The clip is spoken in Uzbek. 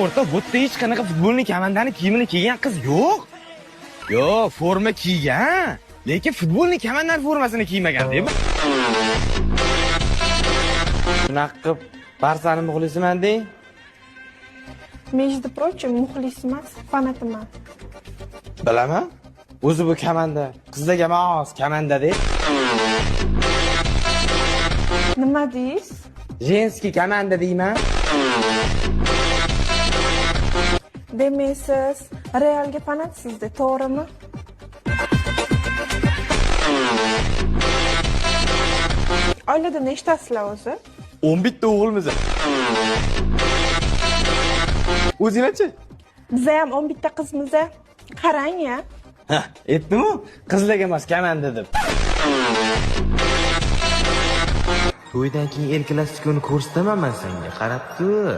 o'rta, bu yerda hech qanaqa futbolni komandani kiyimini kiygan qiz yo'q. Yo'q, forma kiygan, lekin futbolni komandani formasini kiymagan deb. Shunaqa qilib, Barsani muxlisiman deng. Между прочим, muxlis emas, fanatiman. Bilaman. O'zi bu komanda, qizlarga emas, komanda deb. Nima deysiz? Женский komanda deyman. Demak, siz Realga fanatsizda, to'g'rimi? Oilada nechtasizlar o'zi? 11 ta o'g'ilmiz. O'zingchi? Biza ham 11 ta qizmiz. Qarang-ya. Ha, aytdim-ku, qizlarga emas, komanda deb. To'ydan keyin erkalastikoni ko'rsataman men senga, qarab tur.